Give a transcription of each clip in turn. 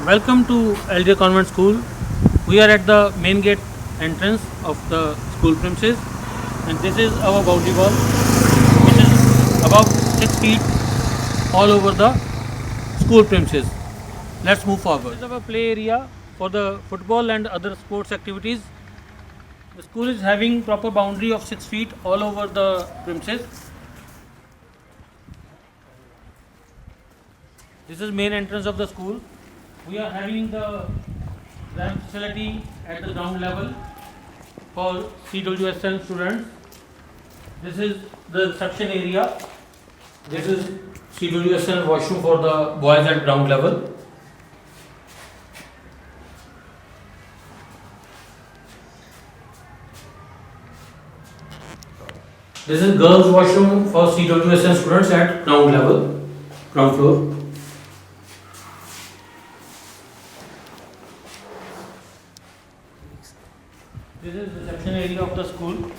Welcome to LJ Convent School. We are at the main gate entrance of the school premises, and this is our boundary wall, which is about 6 feet all over the school premises. Let's move forward. This is our play area for the football and other sports activities. The school is having proper boundary of 6 feet all over the premises. This is main entrance of the school. We are having the ramp facility at the ground level for CWSN students. This is the reception area. This is CWSN washroom for the boys at ground level. This is girls washroom for CWSN students at ground level, ground floor. This is the reception area of the school,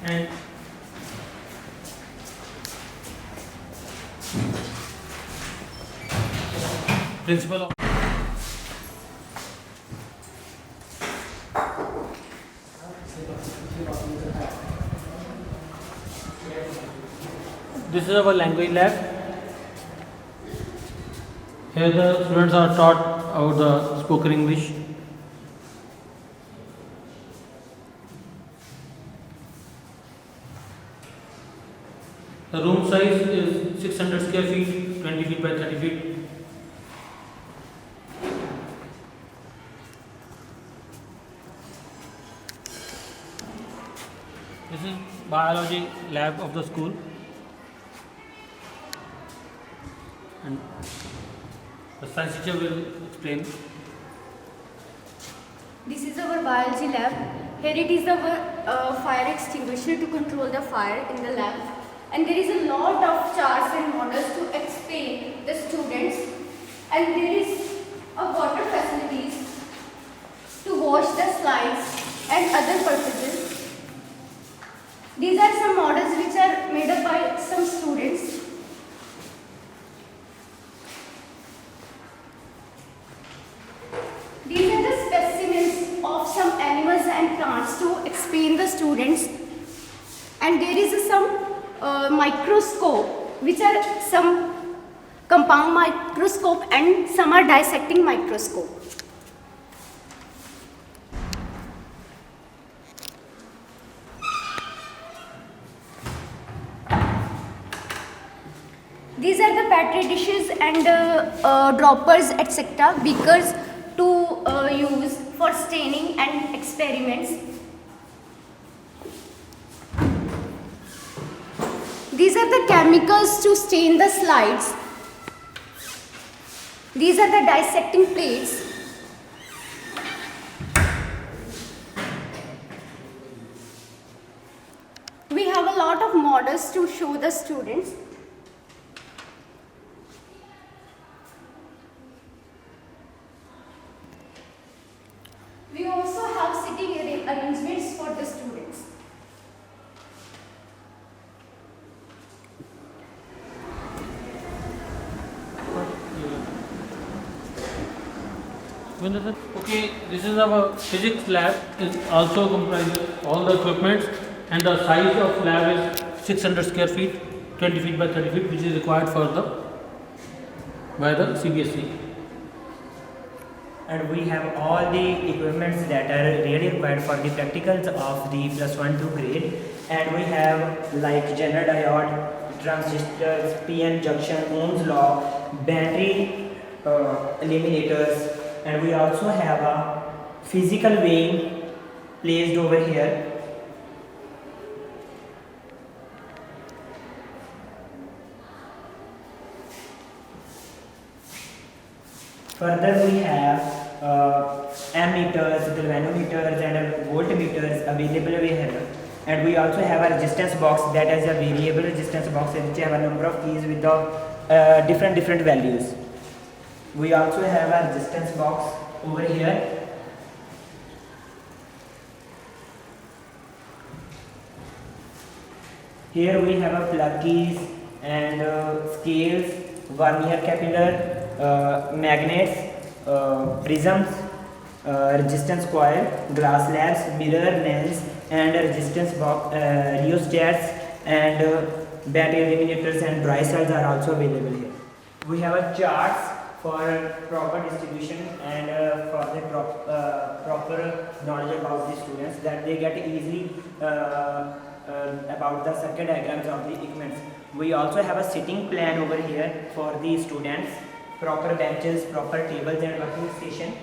and principal. This is our language lab. Here the students are taught about the spoken English. The room size is 600 square feet, 20 feet by 30 feet. This is biology lab of the school. And the science teacher will explain. This is our biology lab. Here it is our fire extinguisher to control the fire in the lab. And there is a lot of charts and models to explain the students. And there is a water facilities to wash the slides and other purposes. These are some models which are made up by some students. These are the specimens of some animals and plants to explain the students. And there is some microscope, which are some compound microscope and some are dissecting microscope. These are the petri dishes and droppers, etc., beakers to use for staining and experiments. These are the chemicals to stain the slides. These are the dissecting plates. We have a lot of models to show the students. We also have sitting arrangements for the students. Okay, this is our physics lab. It also comprises all the equipment, and the size of lab is 600 square feet, 20 feet by 30 feet, which is required for by the CBSE. And we have all the equipments that are really required for the practicals of the +1-2 grade. And we have like Zener diode, transistors, PN junction, Ohm's law, battery eliminators, and we also have a physical weighing placed over here. Further, we have ammeters, galvanometers, and voltmeters available over here. And we also have a resistance box that is a variable resistance box which have a number of keys with the different values. We also have a resistance box over here. Here we have a plug keys and scales, vernier capital, magnets, prisms, resistance coil, glass slabs, mirror lens, and resistance box, rheostats, and battery eliminators and dry cells are also available here. We have a charts for proper distribution and for the proper knowledge about the students, that they get easily about the circuit diagrams of the equipments. We also have a sitting plan over here for the students, proper benches, proper tables and working station.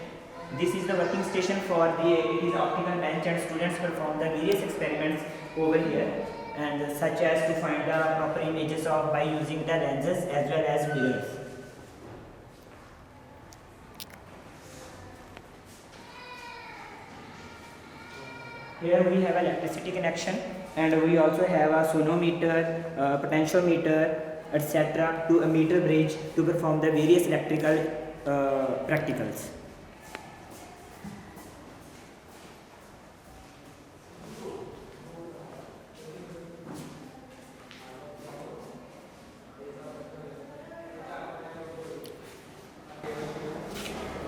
This is the working station for the optical bench, and students perform the various experiments over here, and such as to find the proper images of by using the lenses as well as mirrors. Here we have electricity connection, and we also have a sonometer, potentiometer, etc. to a meter bridge to perform the various electrical practicals.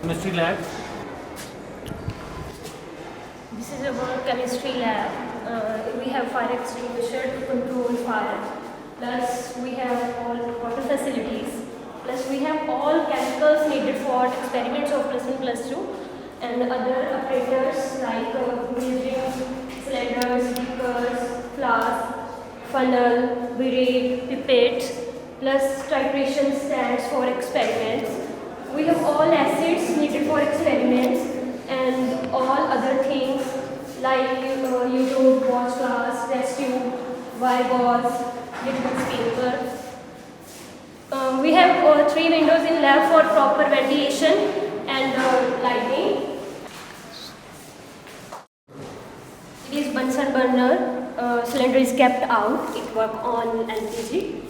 Chemistry lab. This is our chemistry lab. We have fire extinguisher to control fire. Plus we have all water facilities. Plus we have all chemicals needed for experiments of +1, +2, and other apparatus like measuring cylinders, beakers, flasks, funnel, burette, pipette, plus titration stands for experiments. We have all acids needed for experiments and all other things like U-tube, watch glass, test tube, wire balls, litmus paper. We have 3 windows in lab for proper ventilation and lighting. It is Bunsen burner. Cylinder is kept out. It works on LPG.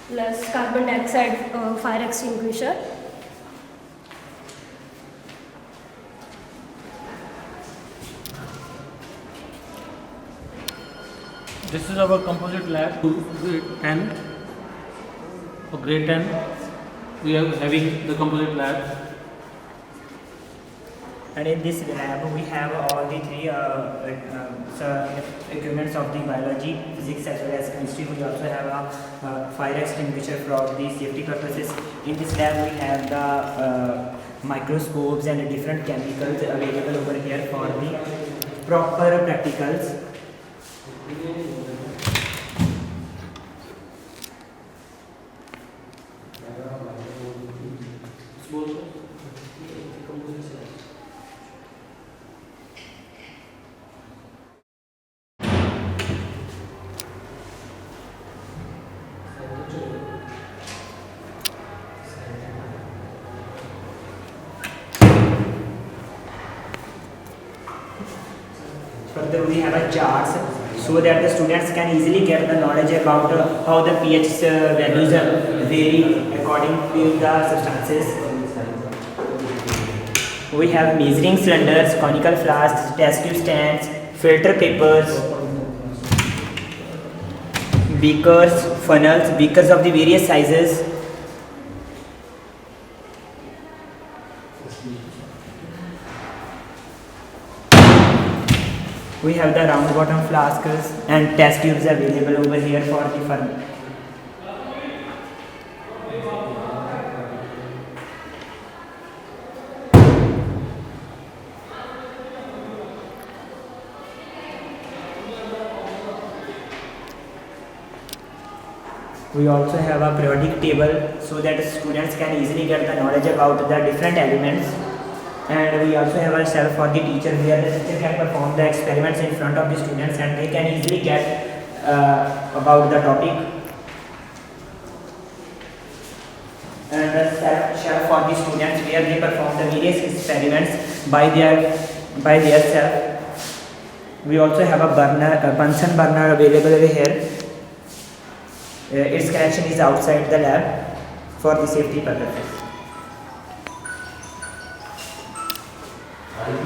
Plus carbon dioxide fire extinguisher. This is our composite lab, grade 10. For grade 10, we are having the composite lab. And in this lab, we have all the 3 equipments of the biology, physics as well as chemistry. We also have a fire extinguisher for the safety purposes. In this lab, we have the microscopes and different chemicals available over here for the proper practicals. Further, we have a charts so that the students can easily get the knowledge about how the pH values vary according to the substances. We have measuring cylinders, conical flasks, test tube stands, filter papers, beakers, funnels, beakers of the various sizes. We have the round bottom flasks and test tubes available over here for the funnel. We also have a periodic table so that students can easily get the knowledge about the different elements. And we also have a shelf for the teacher where the teacher can perform the experiments in front of the students and they can easily get about the topic. And a shelf for the students where they perform the various experiments by their self. We also have a Bunsen burner available over here. Its connection is outside the lab for the safety purposes.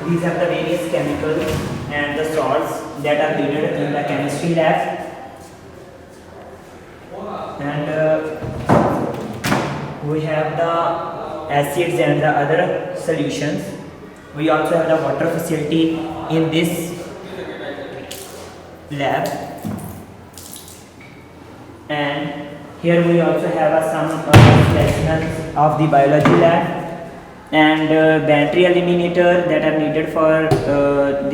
These are the various chemicals and the salts that are needed in the chemistry lab. And we we have the acids and the other solutions. We also have the water facility in this lab, and here we also have some specimens of the biology lab, and battery eliminator that are needed for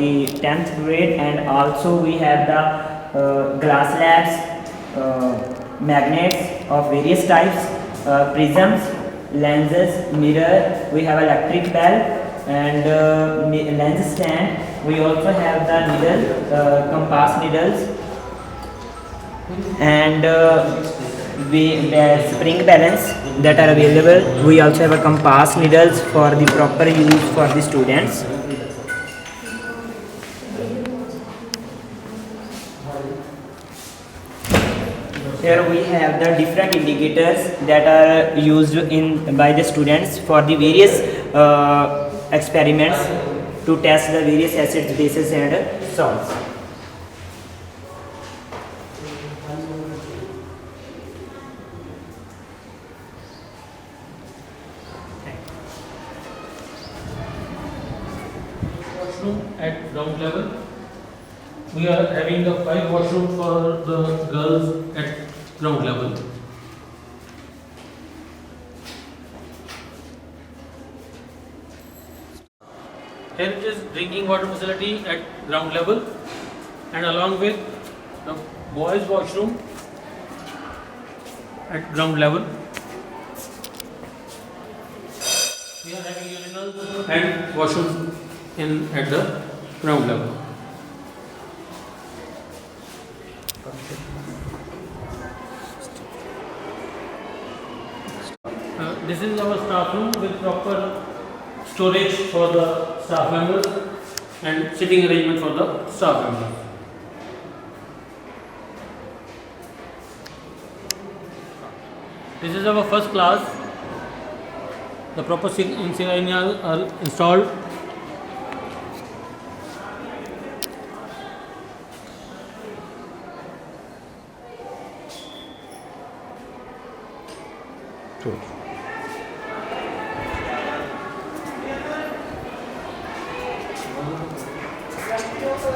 the 10th grade, and also we have the glass labs, magnets of various types, prisms, lenses, mirror, we have electric bell and lens stand. We also have the needle, compass needles, and the spring balance that are available. We also have a compass needles for the proper use for the students. Here we have the different indicators that are used by the students for the various experiments to test the various acids, bases and salts. Washroom at ground level. We are having the 5 washrooms for the girls at ground level. Here it is drinking water facility at ground level, and along with the boys washroom at ground level. We are having urinals and washrooms at the ground level. This is our staff room with proper storage for the staff members and sitting arrangement for the staff members. This is our first class. The proper insignia are installed.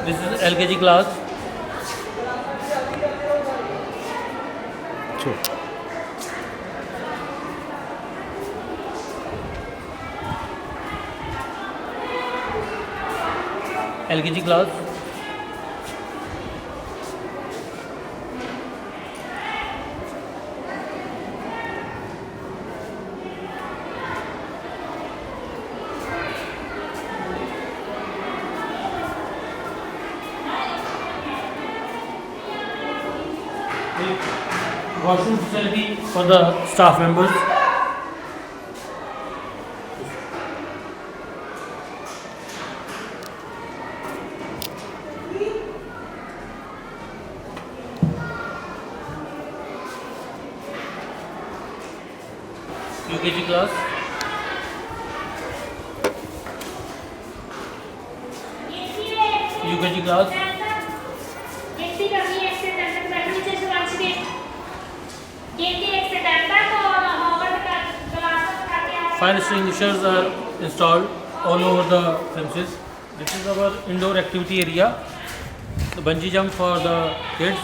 This is LKG class. LKG class. Washroom facility for the staff members. UKG class. UKG class. Fire extinguishers are installed all over the premises. This is our indoor activity area, the bungee jump for the kids,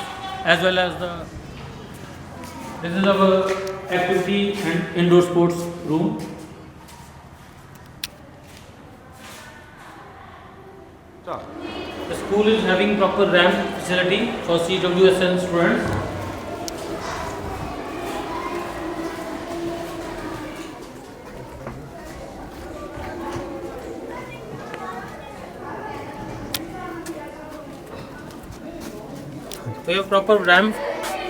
as well as this is our activity and indoor sports room. The school is having proper ramp facility for CWSN students. We have proper ramp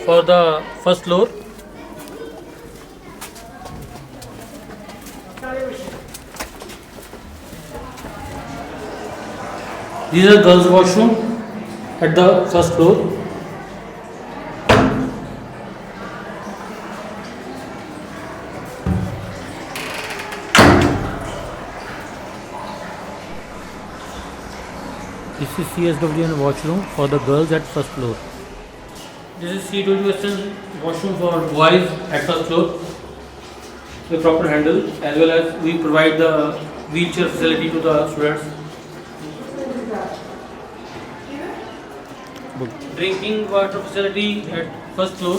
for the first floor. These are girls' washroom at the first floor. This is CSWN washroom for the girls at first floor. This is CWSN washroom for boys at first floor. the proper handle, as well as we provide the wheelchair facility to the students. Drinking water facility at first floor.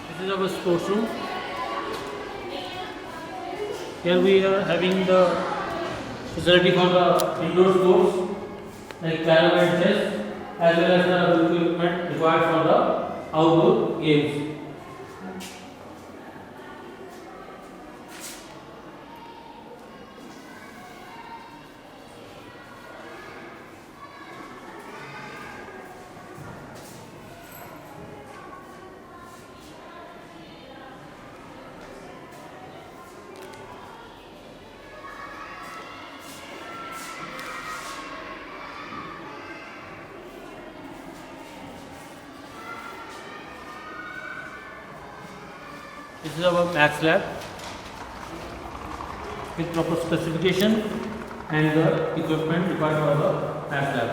This is our sports room. Here we are having the facility for the indoor sports like carom and chess, as well as the equipment required for the outdoor games. This is our max lab with proper specification and the equipment required for the max lab.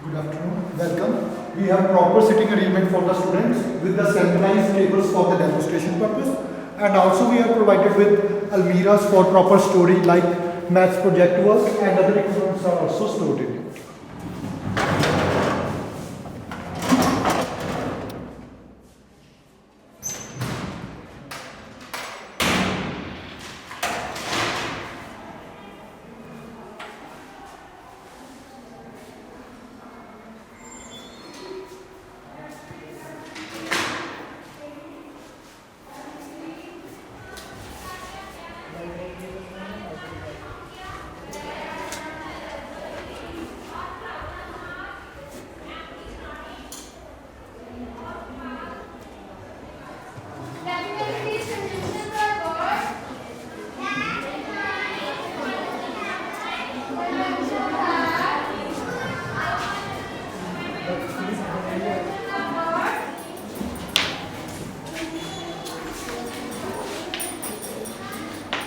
Good afternoon, welcome. We have proper sitting arrangement for the students with the centralized tables for the demonstration purpose, and also we are provided with almiras for proper storage like maths project work, and other equipments are also stored in it.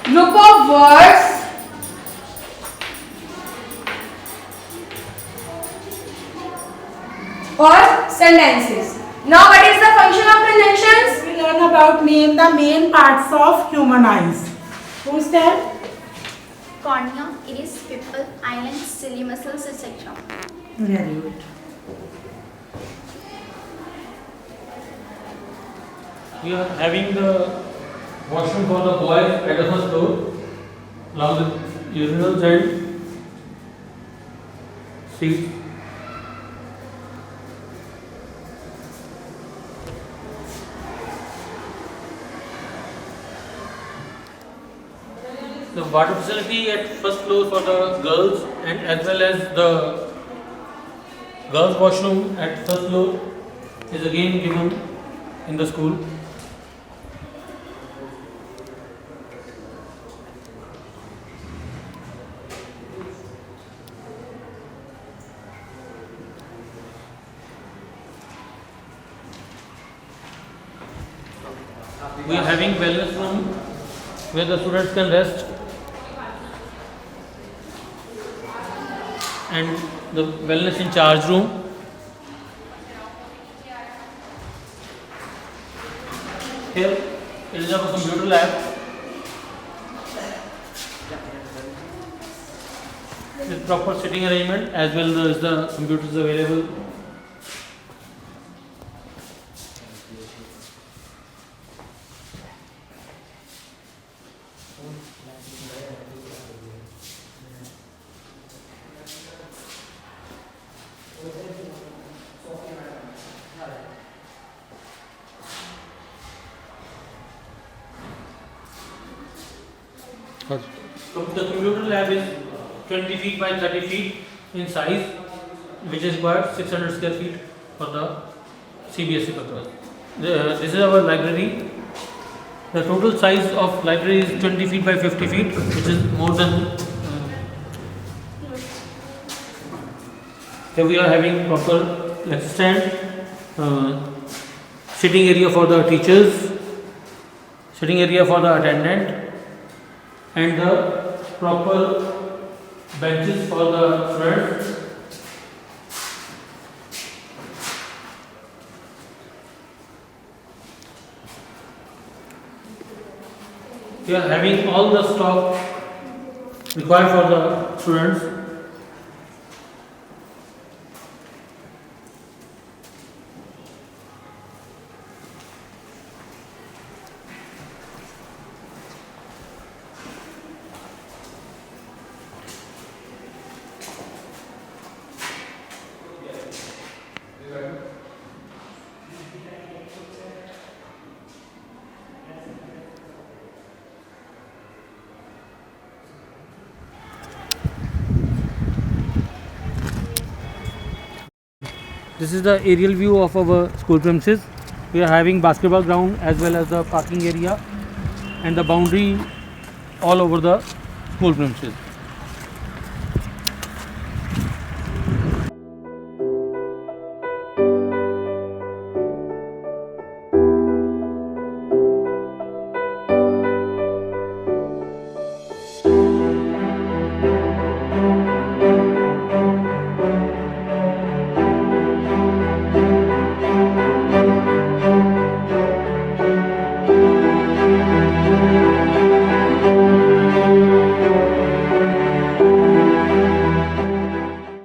Group of words or sentences. Now what is the function of conjunctions? We learn about name the main parts of human eyes. Who's that? Cornea, iris, pupil, eyelid, ciliary muscles, etc. Very good. We are having the washroom for the boys at the first floor, along with urinals and seats. The water facility at first floor for the girls, and as well as the girls' washroom at first floor is again given in the school. We are having wellness room where the students can rest, and the wellness in charge room. Here it is our computer lab with proper sitting arrangement, as well as the computers available. So the computer lab is 20 feet by 30 feet in size, which is required 600 square feet for the CBSE purpose. This is our library. The total size of library is 20 feet by 50 feet, which is more than. Here we are having proper lecture stand, sitting area for the teachers, sitting area for the attendant, and the proper benches for the students. We are having all the stock required for the students. This is the aerial view of our school premises. We are having basketball ground as well as the parking area and the boundary all over the school premises.